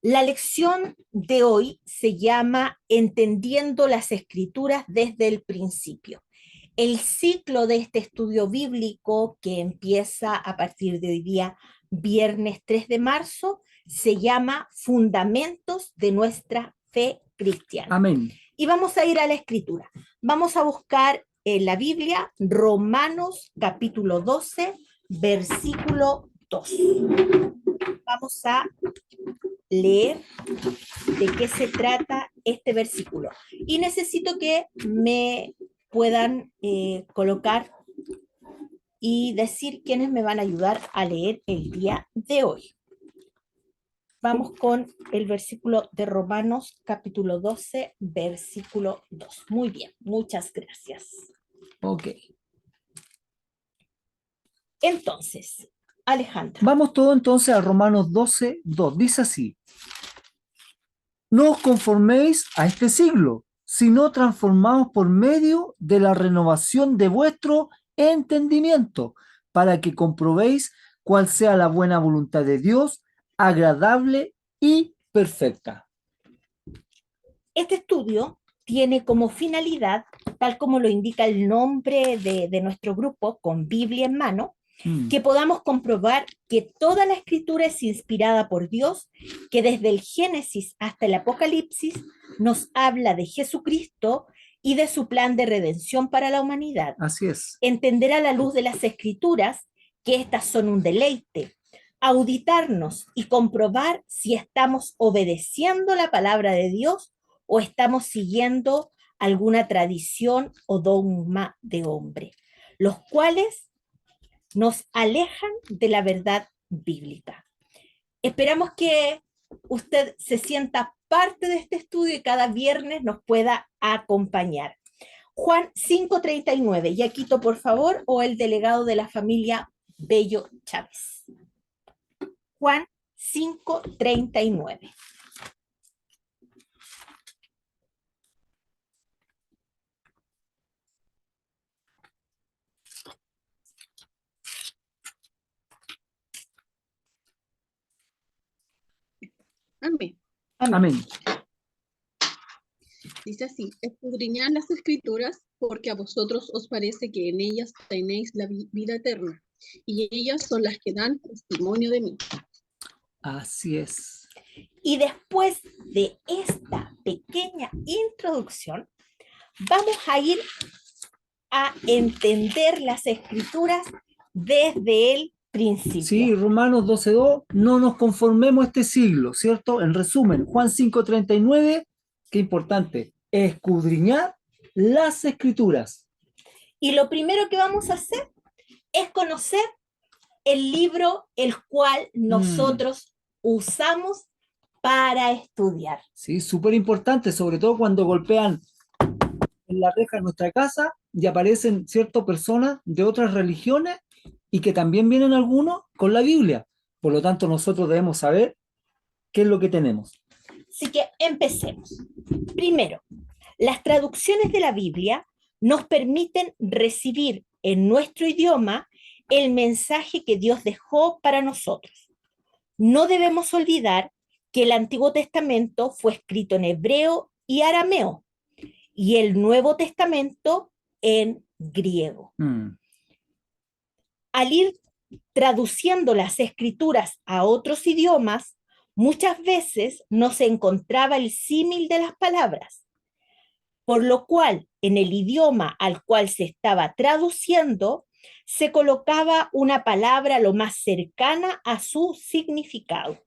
La lección de hoy se llama Entendiendo las Escrituras desde el principio. El ciclo de este estudio bíblico que empieza a partir de hoy día, viernes 3 de marzo, se llama Fundamentos de nuestra fe cristiana. Amén. Y vamos a ir a la escritura. Vamos a buscar en la Biblia Romanos capítulo 12, versículo 2. Vamos a leer de qué se trata este versículo. Y necesito que me puedan colocar y decir quiénes me van a ayudar a leer el día de hoy. Vamos con el versículo de Romanos, capítulo 12, versículo 2. Muy bien, muchas gracias. Ok. Entonces, Alejandra. Vamos todo entonces a Romanos 12, 2. Dice así: No os conforméis a este siglo, sino transformaos por medio de la renovación de vuestro entendimiento, para que comprobéis cuál sea la buena voluntad de Dios, agradable y perfecta. Este estudio tiene como finalidad, tal como lo indica el nombre de nuestro grupo, con Biblia en mano, que podamos comprobar que toda la escritura es inspirada por Dios, que desde el Génesis hasta el Apocalipsis nos habla de Jesucristo y de su plan de redención para la humanidad. Así es. Entender a la luz de las escrituras que estas son un deleite, auditarnos y comprobar si estamos obedeciendo la palabra de Dios o estamos siguiendo alguna tradición o dogma de hombre, los cuales nos alejan de la verdad bíblica. Esperamos que usted se sienta parte de este estudio y cada viernes nos pueda acompañar. Juan 5:39, Yaquito, por favor, o el delegado de la familia Bello Chávez. Juan 5:39. Amén. Amén. Dice así: escudriñad las escrituras, porque a vosotros os parece que en ellas tenéis la vida eterna, y ellas son las que dan testimonio de mí. Así es. Y después de esta pequeña introducción, vamos a ir a entender las escrituras desde el principio. Sí, Romanos 12:2, no nos conformemos a este siglo, ¿cierto? En resumen, Juan 5:39, qué importante, escudriñar las escrituras. Y lo primero que vamos a hacer es conocer el libro el cual nosotros usamos para estudiar. Sí, súper importante, sobre todo cuando golpean en la reja de nuestra casa y aparecen ciertas personas de otras religiones y que también vienen algunos con la Biblia. Por lo tanto, nosotros debemos saber qué es lo que tenemos. Así que empecemos. Primero, las traducciones de la Biblia nos permiten recibir en nuestro idioma el mensaje que Dios dejó para nosotros. No debemos olvidar que el Antiguo Testamento fue escrito en hebreo y arameo y el Nuevo Testamento en griego. Al ir traduciendo las escrituras a otros idiomas, muchas veces no se encontraba el símil de las palabras, por lo cual en el idioma al cual se estaba traduciendo se colocaba una palabra lo más cercana a su significado.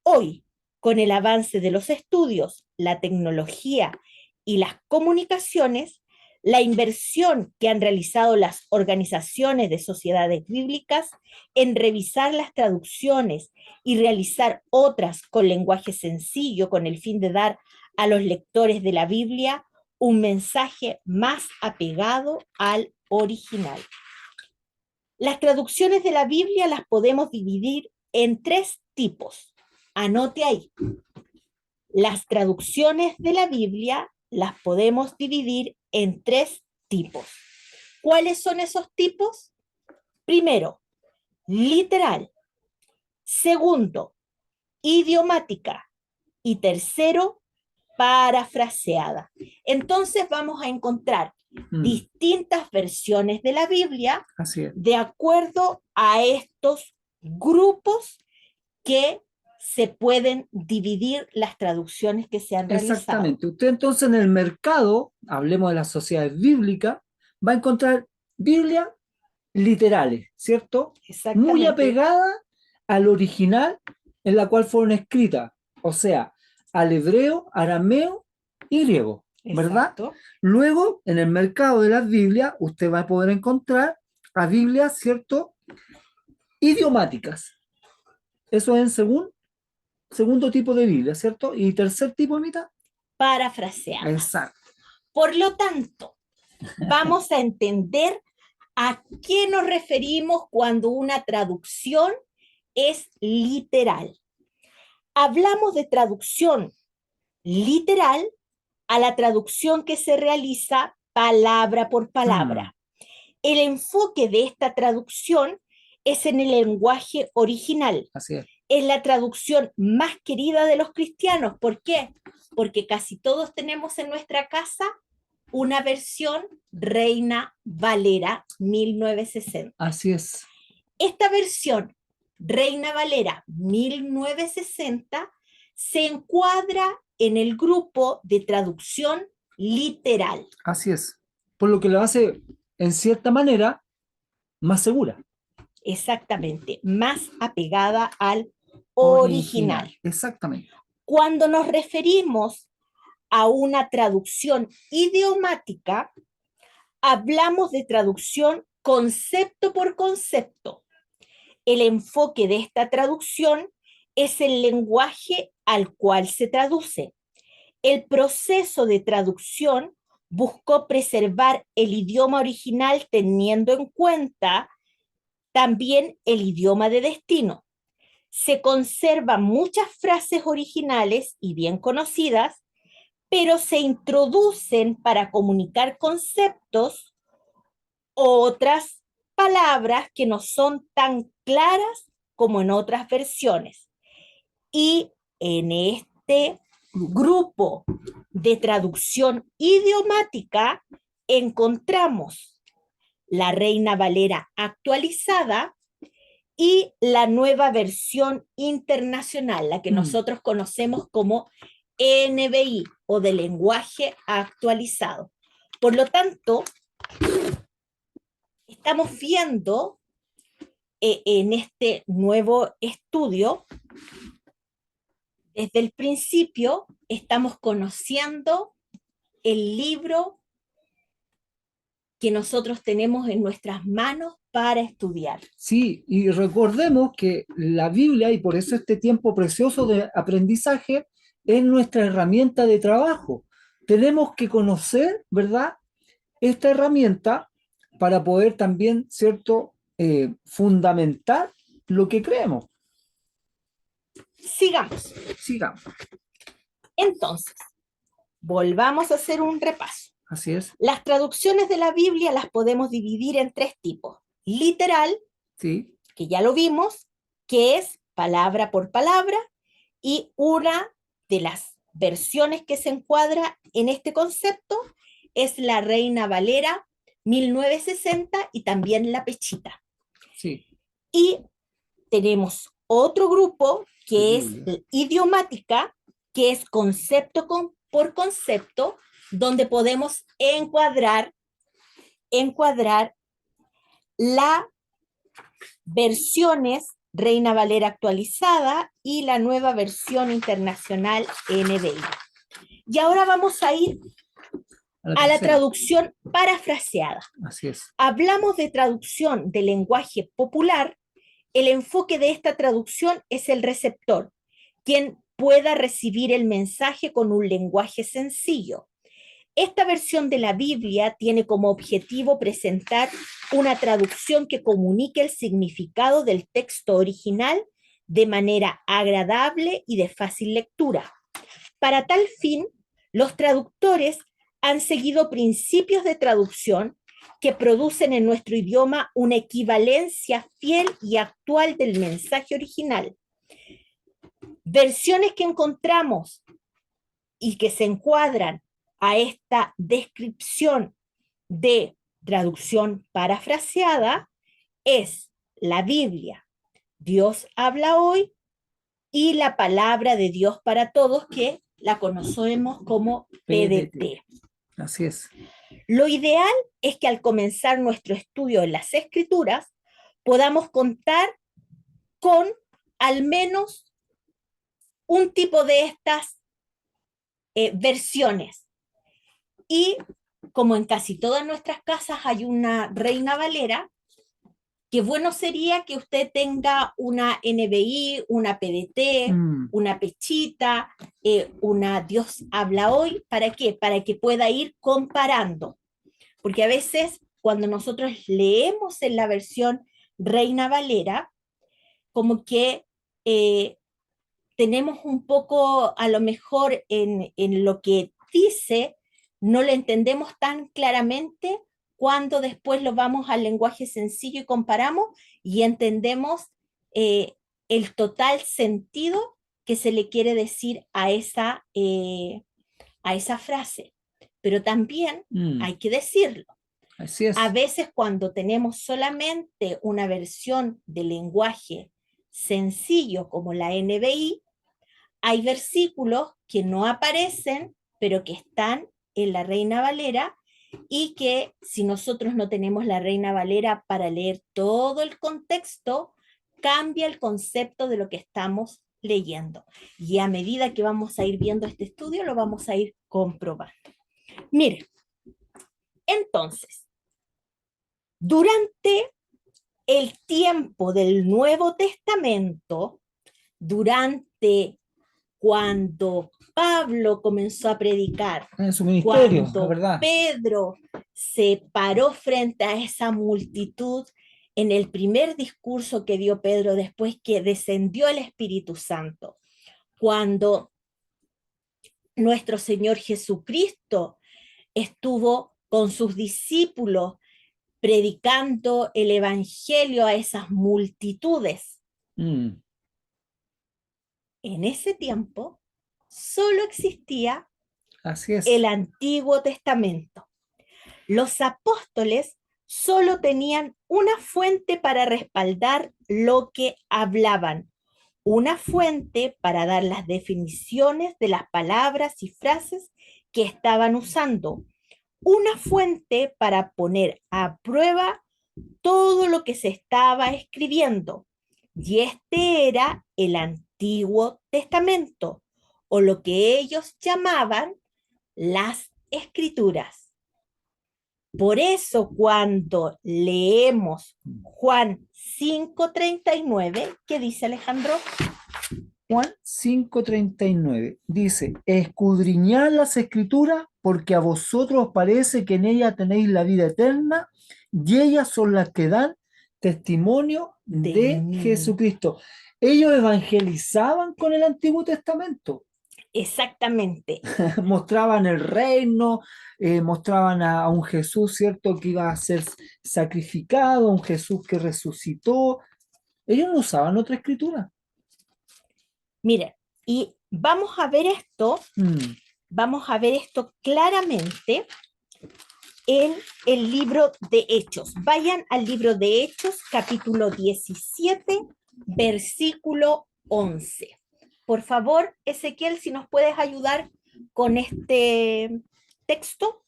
Hoy, con el avance de los estudios, la tecnología y las comunicaciones, la inversión que han realizado las organizaciones de sociedades bíblicas en revisar las traducciones y realizar otras con lenguaje sencillo con el fin de dar a los lectores de la Biblia un mensaje más apegado al original. Las traducciones de la Biblia las podemos dividir en 3 tipos. Anote ahí. Las traducciones de la Biblia las podemos dividir en 3 tipos. ¿Cuáles son esos tipos? Primero, literal. Segundo, idiomática. Y tercero, parafraseada. Entonces vamos a encontrar distintas versiones de la Biblia Así es. de acuerdo a estos grupos que se pueden dividir las traducciones que se han realizado. Exactamente. Usted entonces en el mercado, hablemos de las sociedades bíblicas, va a encontrar Biblia literales, ¿cierto? Exactamente. Muy apegada al original en la cual fueron escritas, o sea, al hebreo, arameo y griego, ¿verdad? Exacto. Luego, en el mercado de las Biblias, usted va a poder encontrar a Biblias, ¿cierto? Idiomáticas. Eso es en segundo tipo de Biblia, ¿cierto? Y tercer tipo, mitad. Parafraseada. Exacto. Por lo tanto, vamos a entender a qué nos referimos cuando una traducción es literal. Hablamos de traducción literal a la traducción que se realiza palabra por palabra. El enfoque de esta traducción es en el lenguaje original. Así es. Es la traducción más querida de los cristianos. ¿Por qué? Porque casi todos tenemos en nuestra casa una versión Reina Valera 1960. Así es. Esta versión Reina Valera 1960 se encuadra en el grupo de traducción literal. Así es. Por lo que lo hace, en cierta manera, más segura. Exactamente, más apegada al original. Exactamente. Cuando nos referimos a una traducción idiomática, hablamos de traducción concepto por concepto. El enfoque de esta traducción es el lenguaje al cual se traduce. El proceso de traducción buscó preservar el idioma original teniendo en cuenta también el idioma de destino. Se conservan muchas frases originales y bien conocidas, pero se introducen para comunicar conceptos o otras palabras que no son tan claras como en otras versiones. Y en este grupo de traducción idiomática encontramos la Reina Valera actualizada y la nueva versión internacional, la que nosotros conocemos como NBI o de lenguaje actualizado. Por lo tanto, estamos viendo en este nuevo estudio, desde el principio estamos conociendo el libro que nosotros tenemos en nuestras manos para estudiar. Sí, y recordemos que la Biblia, y por eso este tiempo precioso de aprendizaje, es nuestra herramienta de trabajo. Tenemos que conocer, ¿verdad?, esta herramienta para poder también, ¿cierto?, fundamentar lo que creemos. Sigamos. Sigamos. Entonces, volvamos a hacer un repaso. Así es. Las traducciones de la Biblia las podemos dividir en tres tipos. Literal, sí, que ya lo vimos, que es palabra por palabra, y una de las versiones que se encuadra en este concepto es la Reina Valera 1960 y también la Pechita. Sí. Y tenemos otro grupo que es idiomática, que es concepto por concepto, donde podemos encuadrar las versiones Reina Valera actualizada y la nueva versión internacional NBI. Y ahora vamos a ir a la traducción parafraseada. Así es. Hablamos de traducción de lenguaje popular. El enfoque de esta traducción es el receptor, quien pueda recibir el mensaje con un lenguaje sencillo. Esta versión de la Biblia tiene como objetivo presentar una traducción que comunique el significado del texto original de manera agradable y de fácil lectura. Para tal fin, los traductores han seguido principios de traducción que producen en nuestro idioma una equivalencia fiel y actual del mensaje original. Versiones que encontramos y que se encuadran a esta descripción de traducción parafraseada es la Biblia, Dios habla hoy, y la palabra de Dios para todos, que la conocemos como PDT. Así es. Lo ideal es que al comenzar nuestro estudio en las Escrituras podamos contar con al menos un tipo de estas versiones. Y como en casi todas nuestras casas hay una Reina Valera, qué bueno sería que usted tenga una NBI, una PDT, una Pechita, una Dios habla hoy. ¿Para qué? Para que pueda ir comparando. Porque a veces cuando nosotros leemos en la versión Reina Valera, como que tenemos un poco, a lo mejor en lo que dice, no lo entendemos tan claramente cuando después lo vamos al lenguaje sencillo y comparamos y entendemos el total sentido que se le quiere decir a esa frase. Pero también hay que decirlo. Así es. A veces cuando tenemos solamente una versión de lenguaje sencillo como la NBI, hay versículos que no aparecen, pero que están en la Reina Valera, y que si nosotros no tenemos la Reina Valera para leer todo el contexto, cambia el concepto de lo que estamos leyendo. Y a medida que vamos a ir viendo este estudio, lo vamos a ir comprobando. Mire, entonces, durante el tiempo del Nuevo Testamento, durante cuando Pablo comenzó a predicar, en su ministerio, cuando la verdad. Pedro se paró frente a esa multitud en el primer discurso que dio Pedro después que descendió el Espíritu Santo, cuando nuestro Señor Jesucristo estuvo con sus discípulos predicando el evangelio a esas multitudes. En ese tiempo solo existía Así es. el Antiguo Testamento. Los apóstoles solo tenían una fuente para respaldar lo que hablaban, una fuente para dar las definiciones de las palabras y frases que estaban usando, una fuente para poner a prueba todo lo que se estaba escribiendo. Y este era el Antiguo Testamento, o lo que ellos llamaban las Escrituras. Por eso cuando leemos Juan 5:39, ¿qué dice Alejandro? Juan 5:39 dice: escudriñad las Escrituras, porque a vosotros os parece que en ellas tenéis la vida eterna, y ellas son las que dan testimonio de Jesucristo. Ellos evangelizaban con el Antiguo Testamento. Exactamente. Mostraban el reino, mostraban a un Jesús, ¿cierto?, que iba a ser sacrificado, un Jesús que resucitó. Ellos no usaban otra escritura. Miren, y vamos a ver esto claramente en el libro de Hechos. Vayan al libro de Hechos, capítulo 17, versículo 11. Por favor, Ezequiel, si nos puedes ayudar con este texto.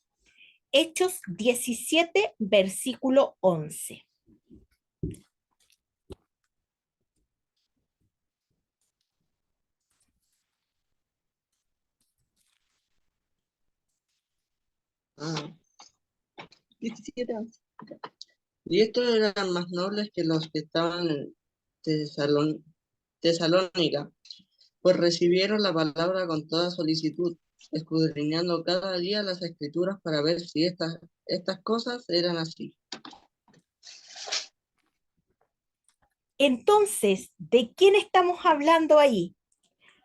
Hechos 17, versículo 11. Ah, 17 años. y estos eran más nobles que los que estaban en Tesalónica, pues recibieron la palabra con toda solicitud, escudriñando cada día las Escrituras para ver si estas cosas eran así. Entonces, ¿de quién estamos hablando ahí?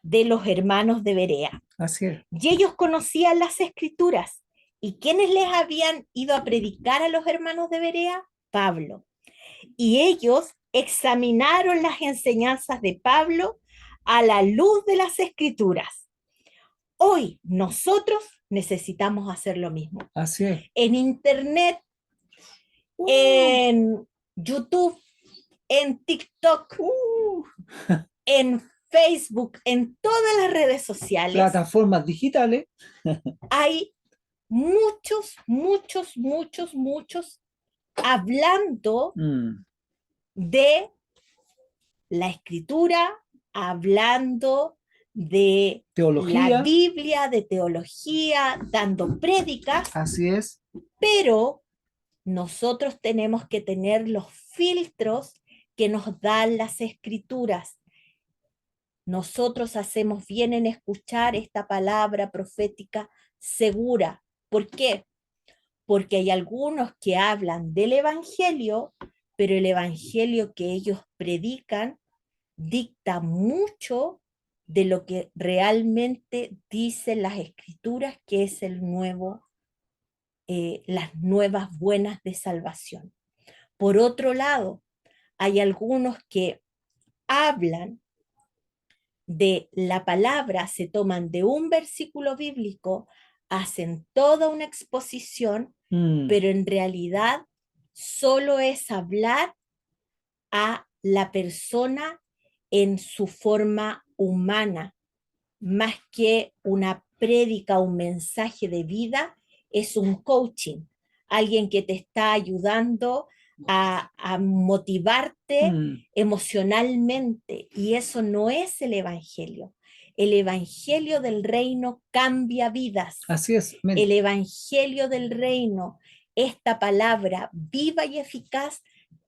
De los hermanos de Berea. Así es. Y ellos conocían las Escrituras. ¿Y quiénes les habían ido a predicar a los hermanos de Berea? Pablo. Y ellos examinaron las enseñanzas de Pablo a la luz de las Escrituras. Hoy nosotros necesitamos hacer lo mismo. Así es. En Internet, en YouTube, en TikTok, en Facebook, en todas las redes sociales, Plataformas digitales. hay muchos hablando de la Escritura, hablando de Teología. la Biblia, de teología, dando prédicas, Así es. pero nosotros tenemos que tener los filtros que nos dan las Escrituras. Nosotros hacemos bien en escuchar esta palabra profética segura. ¿Por qué? Porque hay algunos que hablan del Evangelio, pero el Evangelio que ellos predican dicta mucho de lo que realmente dicen las Escrituras, que es el nuevo, las nuevas buenas de salvación. Por otro lado, hay algunos que hablan de la palabra, se toman de un versículo bíblico, hacen toda una exposición, pero en realidad solo es hablar a la persona en su forma humana, más que una prédica, un mensaje de vida, es un coaching, alguien que te está ayudando a motivarte emocionalmente, y eso no es el Evangelio. El Evangelio del reino cambia vidas. Así es. El Evangelio del reino, esta palabra viva y eficaz,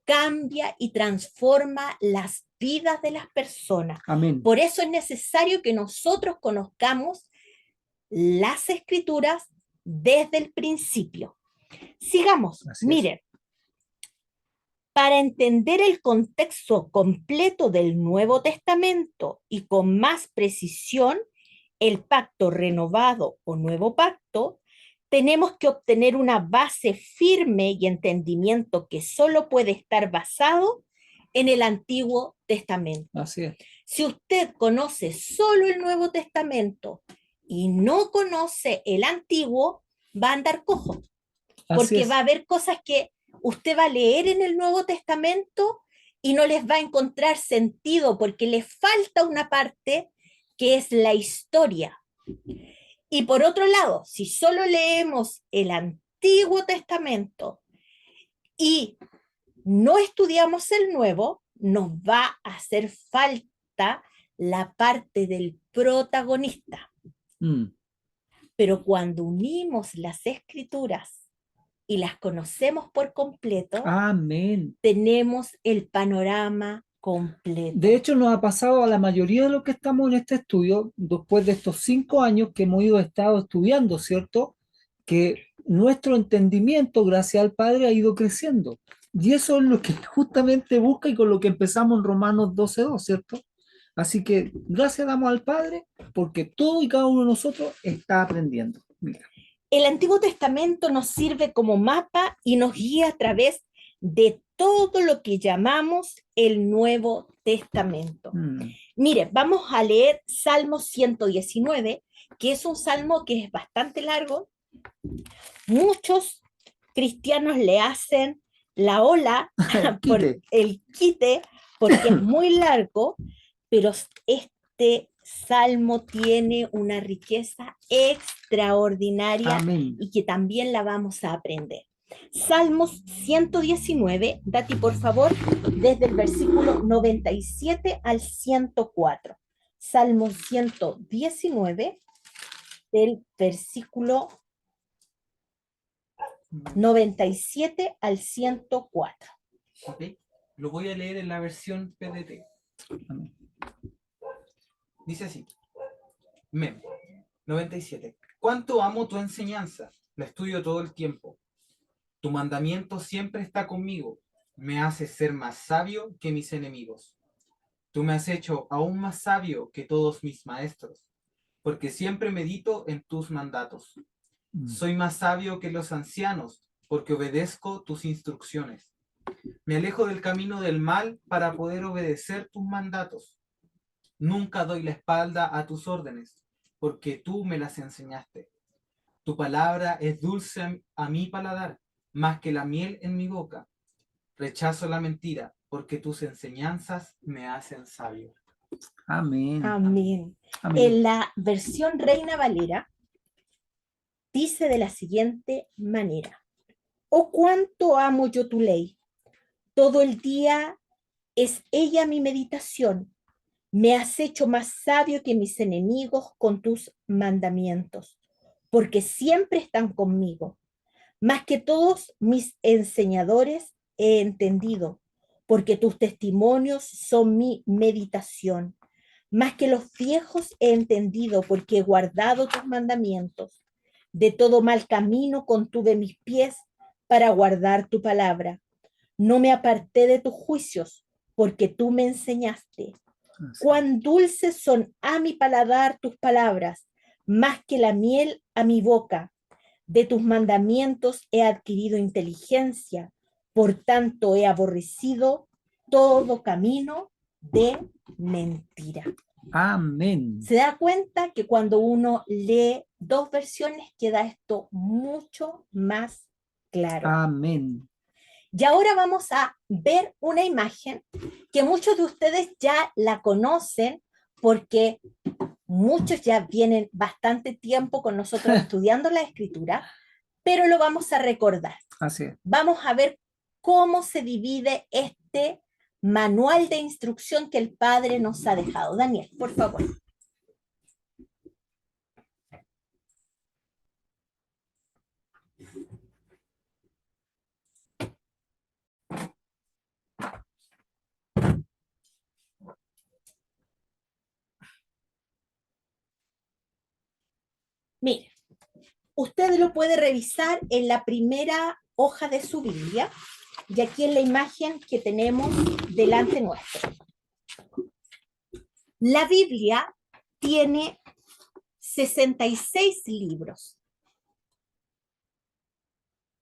cambia y transforma las vidas de las personas. Amén. Por eso es necesario que nosotros conozcamos las Escrituras desde el principio. Sigamos. Así es. Miren, para entender el contexto completo del Nuevo Testamento y con más precisión el pacto renovado o nuevo pacto, tenemos que obtener una base firme y entendimiento que solo puede estar basado en el Antiguo Testamento. Así es. Si usted conoce solo el Nuevo Testamento y no conoce el Antiguo, va a andar cojo, porque va a haber cosas que usted va a leer en el Nuevo Testamento y no les va a encontrar sentido porque le falta una parte que es la historia. Y por otro lado, si solo leemos el Antiguo Testamento y no estudiamos el Nuevo, nos va a hacer falta la parte del protagonista. Pero cuando unimos las Escrituras y las conocemos por completo, amén, tenemos el panorama completo. De hecho, nos ha pasado a la mayoría de los que estamos en este estudio, después de estos 5 años que hemos estado estudiando, ¿cierto? Que nuestro entendimiento, gracias al Padre, ha ido creciendo. Y eso es lo que justamente busca y con lo que empezamos en Romanos 12:2, ¿cierto? Así que gracias damos al Padre porque todo y cada uno de nosotros está aprendiendo. Mira. El Antiguo Testamento nos sirve como mapa y nos guía a través de todo lo que llamamos el Nuevo Testamento. Mire, vamos a leer Salmo 119, que es un salmo que es bastante largo. Muchos cristianos le hacen la ola por el quite, porque es muy largo, pero este salmo tiene una riqueza extraordinaria. Amén. Y que también la vamos a aprender. Salmos 119, Dati, por favor, desde el versículo 97 al 104. Salmos 119, del versículo 97 al 104. Okay. Lo voy a leer en la versión PDT. Dice así. Mem 97. ¿Cuánto amo tu enseñanza? La estudio todo el tiempo. Tu mandamiento siempre está conmigo. Me hace ser más sabio que mis enemigos. Tú me has hecho aún más sabio que todos mis maestros, porque siempre medito en tus mandatos. Soy más sabio que los ancianos, porque obedezco tus instrucciones. Me alejo del camino del mal para poder obedecer tus mandatos. Nunca doy la espalda a tus órdenes, porque tú me las enseñaste. Tu palabra es dulce a mi paladar, más que la miel en mi boca. Rechazo la mentira, porque tus enseñanzas me hacen sabio. Amén. Amén. Amén. En la versión Reina Valera dice de la siguiente manera: oh, cuánto amo yo tu ley. Todo el día es ella mi meditación. Me has hecho más sabio que mis enemigos con tus mandamientos, porque siempre están conmigo. Más que todos mis enseñadores he entendido, porque tus testimonios son mi meditación. Más que los viejos he entendido, porque he guardado tus mandamientos. De todo mal camino contuve mis pies para guardar tu palabra. No me aparté de tus juicios, porque tú me enseñaste. Cuán dulces son a mi paladar tus palabras, más que la miel a mi boca. De tus mandamientos he adquirido inteligencia, por tanto he aborrecido todo camino de mentira. Amén. Se da cuenta que cuando uno lee dos versiones queda esto mucho más claro. Amén. Y ahora vamos a ver una imagen que muchos de ustedes ya la conocen porque muchos ya vienen bastante tiempo con nosotros estudiando la escritura, pero lo vamos a recordar. Así es. Vamos a ver cómo se divide este manual de instrucción que el Padre nos ha dejado. Daniel, por favor. Mire, usted lo puede revisar en la primera hoja de su Biblia y aquí en la imagen que tenemos delante nuestro. La Biblia tiene 66 libros.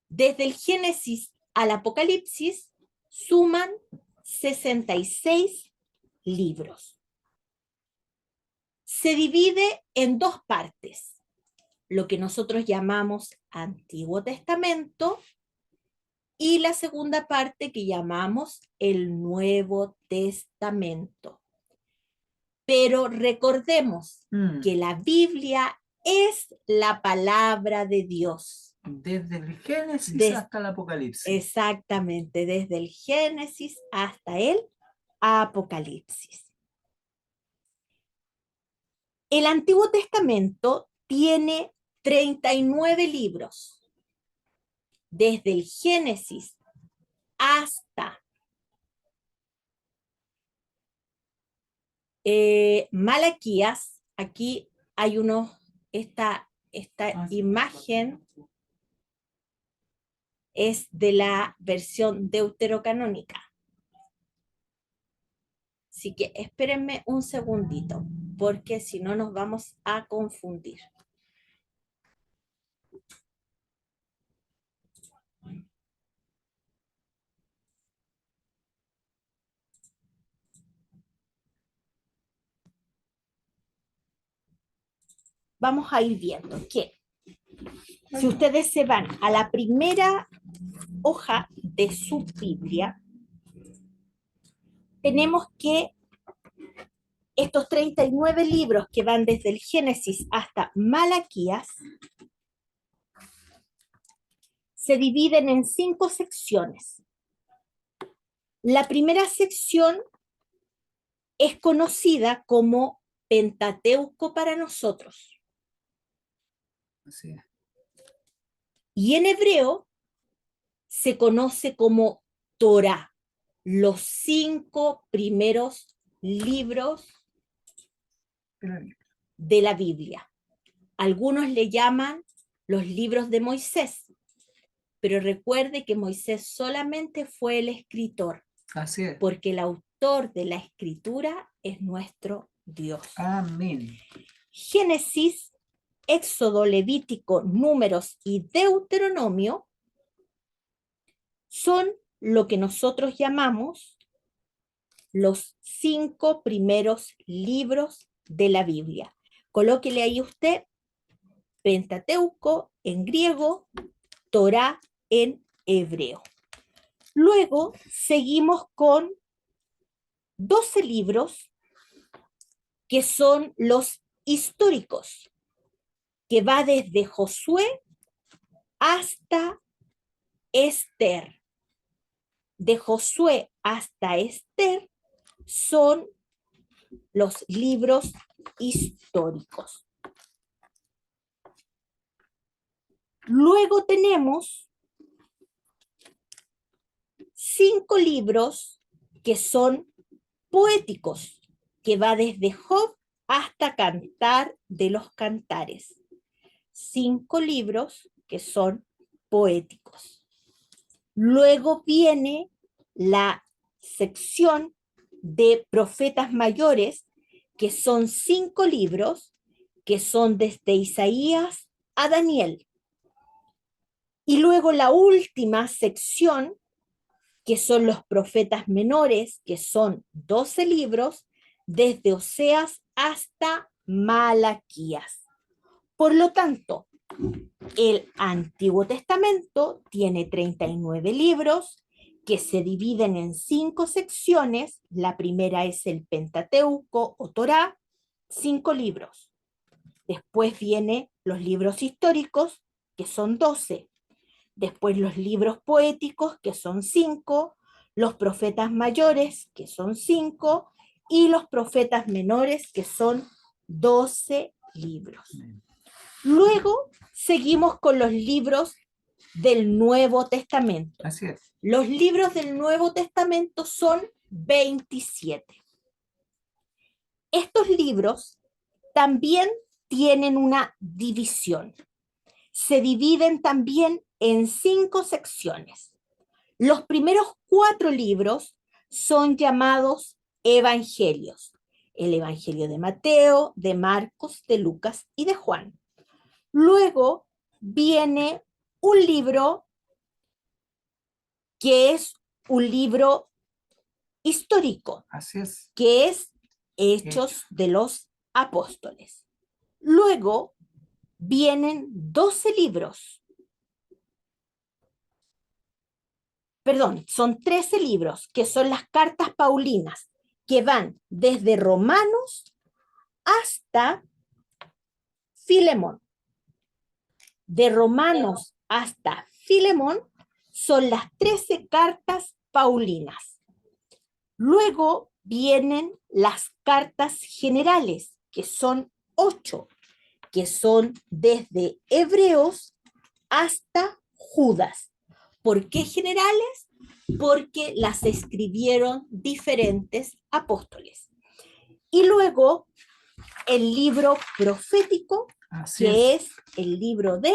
Desde el Génesis al Apocalipsis suman 66 libros. Se divide en dos partes, lo que nosotros llamamos Antiguo Testamento y la segunda parte que llamamos el Nuevo Testamento. Pero recordemos que la Biblia es la palabra de Dios. Desde el Génesis hasta el Apocalipsis. Exactamente, desde el Génesis hasta el Apocalipsis. El Antiguo Testamento tiene 39 libros. Desde el Génesis hasta Malaquías, aquí hay esta imagen es de la versión deuterocanónica. Así que espérenme un segundito, porque si no nos vamos a confundir. Vamos a ir viendo que si ustedes se van a la primera hoja de su Biblia, tenemos que estos 39 libros que van desde el Génesis hasta Malaquías se dividen en 5 secciones. La primera sección es conocida como Pentateuco para nosotros. Así es. Y en hebreo se conoce como Torá, los 5 primeros libros de la Biblia. Algunos le llaman los libros de Moisés, pero recuerde que Moisés solamente fue el escritor. Así es. Porque el autor de la escritura es nuestro Dios. Amén. Génesis, Éxodo, Levítico, Números y Deuteronomio son lo que nosotros llamamos los 5 primeros libros de la Biblia. Colóquele ahí usted Pentateuco en griego, Torá en hebreo. Luego seguimos con 12 libros que son los históricos, que va desde Josué hasta Esther. De Josué hasta Esther son los libros históricos. Luego tenemos 5 libros que son poéticos, que va desde Job hasta Cantar de los Cantares. 5 libros que son poéticos. Luego viene la sección de profetas mayores, que son 5 libros, que son desde Isaías a Daniel. Y luego la última sección, que son los profetas menores, que son 12 libros, desde Oseas hasta Malaquías. Por lo tanto, el Antiguo Testamento tiene 39 libros que se dividen en 5 secciones. La primera es el Pentateuco o Torá, 5 libros. Después vienen los libros históricos, que son 12. Después los libros poéticos, que son 5, los profetas mayores, que son 5, y los profetas menores, que son 12 libros. Luego seguimos con los libros del Nuevo Testamento. Así es. Los libros del Nuevo Testamento son 27. Estos libros también tienen una división. Se dividen también en 5 secciones. Los primeros 4 libros son llamados evangelios. El Evangelio de Mateo, de Marcos, de Lucas y de Juan. Luego viene un libro que es un libro histórico, Así es. que es Hechos de los Apóstoles. Luego vienen 12 libros. Perdón, son 13 libros, que son las cartas paulinas, que van desde Romanos hasta Filemón. De Romanos hasta Filemón son las 13 cartas paulinas. Luego vienen las cartas generales, que son 8, que son desde Hebreos hasta Judas. ¿Por qué generales? Porque las escribieron diferentes apóstoles. Y luego el libro profético, Así que es. es el libro de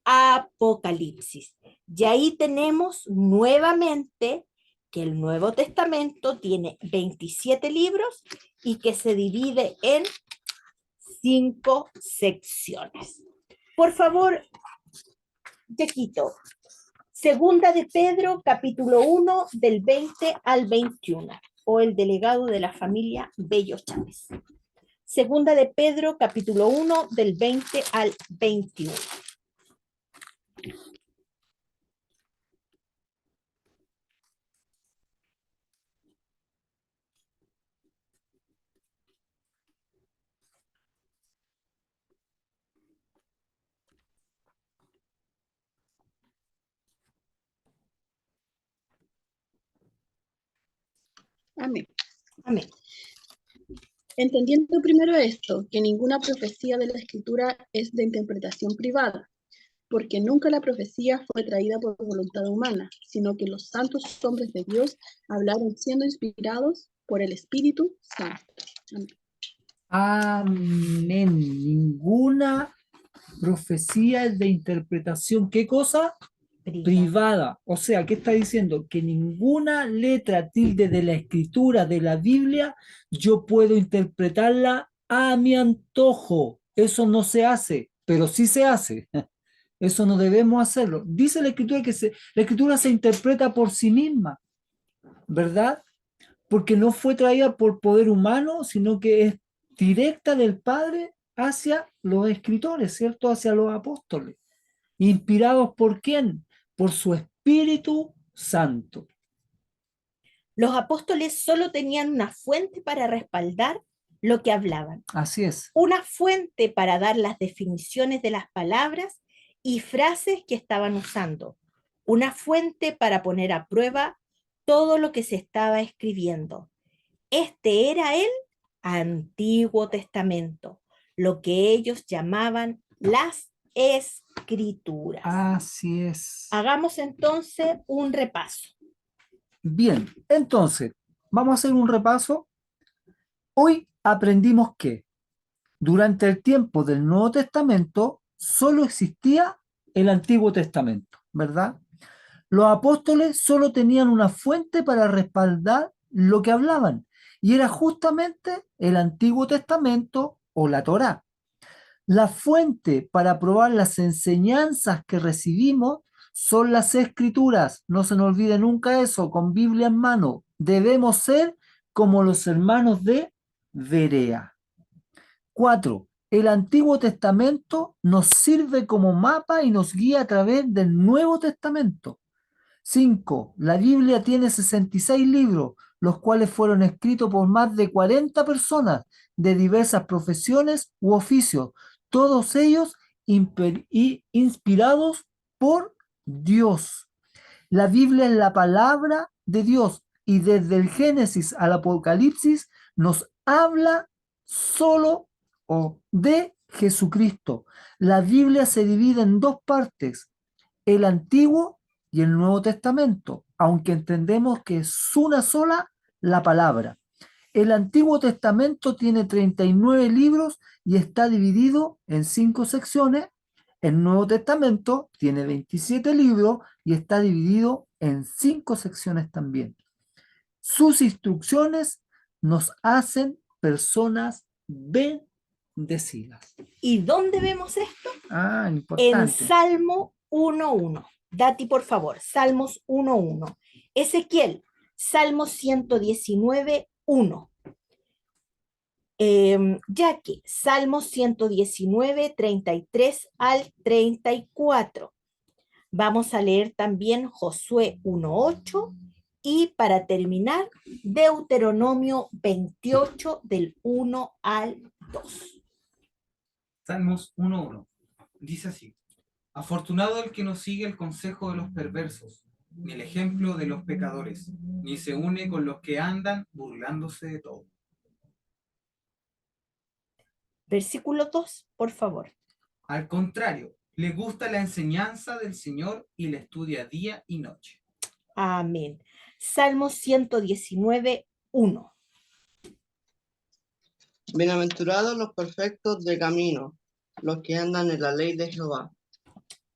Apocalipsis. Y ahí tenemos nuevamente que el Nuevo Testamento tiene 27 libros y que se divide en 5 secciones. Por favor, Yaquito, Segunda de Pedro, capítulo 1, del 20 al 21, o el delegado de la familia Bello Chávez. Segunda de Pedro, capítulo 1, del 20 al 21. Amén. Amén. Entendiendo primero esto, que ninguna profecía de la Escritura es de interpretación privada, porque nunca la profecía fue traída por voluntad humana, sino que los santos hombres de Dios hablaron siendo inspirados por el Espíritu Santo. Amén. Amén. Ninguna profecía es de interpretación. ¿Qué cosa? Privada. O sea, ¿qué está diciendo? Que ninguna letra tilde de la escritura de la Biblia yo puedo interpretarla a mi antojo. Eso no se hace, pero sí se hace. Eso no debemos hacerlo. Dice la escritura que la escritura se interpreta por sí misma, ¿verdad? porque no fue traída por poder humano, sino que es directa del Padre hacia los escritores, ¿cierto? Hacia los apóstoles. ¿Inspirados por quién? Por su Espíritu Santo. Los apóstoles solo tenían una fuente para respaldar lo que hablaban, Así es. una fuente para dar las definiciones de las palabras y frases que estaban usando, una fuente para poner a prueba todo lo que se estaba escribiendo. Este era el Antiguo Testamento, lo que ellos llamaban las Escrituras. Así es. Hagamos entonces un repaso. Bien, entonces, vamos a hacer un repaso. Hoy aprendimos que durante el tiempo del Nuevo Testamento solo existía el Antiguo Testamento, ¿verdad? Los apóstoles solo tenían una fuente para respaldar lo que hablaban, y era justamente el Antiguo Testamento o la Torá. La fuente para probar las enseñanzas que recibimos son las Escrituras. No se nos olvide nunca eso, con Biblia en mano. Debemos ser como los hermanos de Berea. 4. El Antiguo Testamento nos sirve como mapa y nos guía a través del Nuevo Testamento. 5. La Biblia tiene 66 libros, los cuales fueron escritos por más de 40 personas de diversas profesiones u oficios, todos ellos inspirados por Dios. La Biblia es la palabra de Dios y desde el Génesis al Apocalipsis nos habla solo de Jesucristo. La Biblia se divide en dos partes, el Antiguo y el Nuevo Testamento, aunque entendemos que es una sola la palabra. El Antiguo Testamento tiene 39 libros y está dividido en 5 secciones. El Nuevo Testamento tiene 27 libros y está dividido en 5 secciones también. Sus instrucciones nos hacen personas bendecidas. ¿Y dónde vemos esto? En Importante. Salmo 1:1. Dati, por favor, Salmos 1:1. Ezequiel, Salmo 119:1. Jackie, Salmo 119, 33 al 34. Vamos a leer también Josué 1:8 y para terminar, Deuteronomio 28 del 1 al 2. Salmos 1:1. Dice así: Afortunado el que no sigue el consejo de los perversos, ni el ejemplo de los pecadores, ni se une con los que andan burlándose de todo. Versículo 2, por favor. Al contrario, le gusta la enseñanza del Señor y la estudia día y noche. Amén. Salmo 119:1. Bienaventurados los perfectos de camino, los que andan en la ley de Jehová.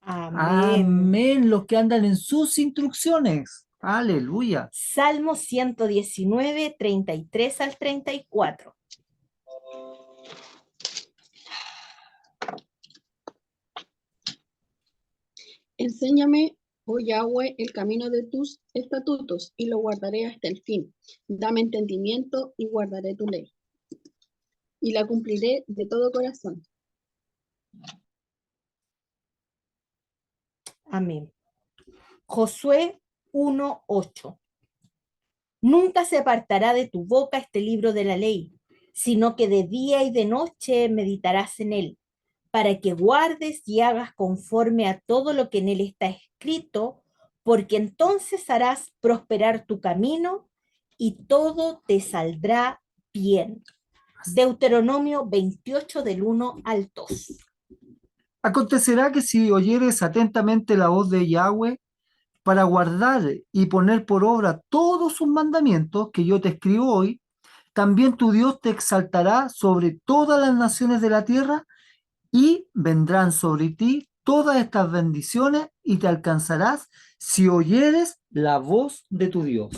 Amén. Amén, los que andan en sus instrucciones. Aleluya. Salmo 119, 33 al 34. Enséñame, oh Yahweh, el camino de tus estatutos, y lo guardaré hasta el fin. Dame entendimiento y guardaré tu ley, y la cumpliré de todo corazón. Amén. Josué 1:8. Nunca se apartará de tu boca este libro de la ley, sino que de día y de noche meditarás en él, para que guardes y hagas conforme a todo lo que en él está escrito, porque entonces harás prosperar tu camino y todo te saldrá bien. Deuteronomio 28 del 1 al 2. Acontecerá que si oyeres atentamente la voz de Yahweh para guardar y poner por obra todos sus mandamientos que yo te escribo hoy, también tu Dios te exaltará sobre todas las naciones de la tierra y vendrán sobre ti todas estas bendiciones y te alcanzarás si oyeres la voz de tu Dios.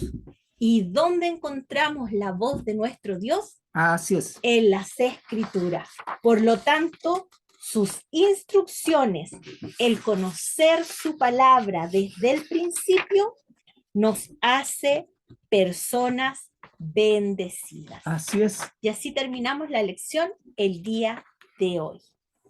¿Y dónde encontramos la voz de nuestro Dios? Así es. En las Escrituras. Por lo tanto, sus instrucciones, el conocer su palabra desde el principio, nos hace personas bendecidas. Así es. Y así terminamos la lección el día de hoy.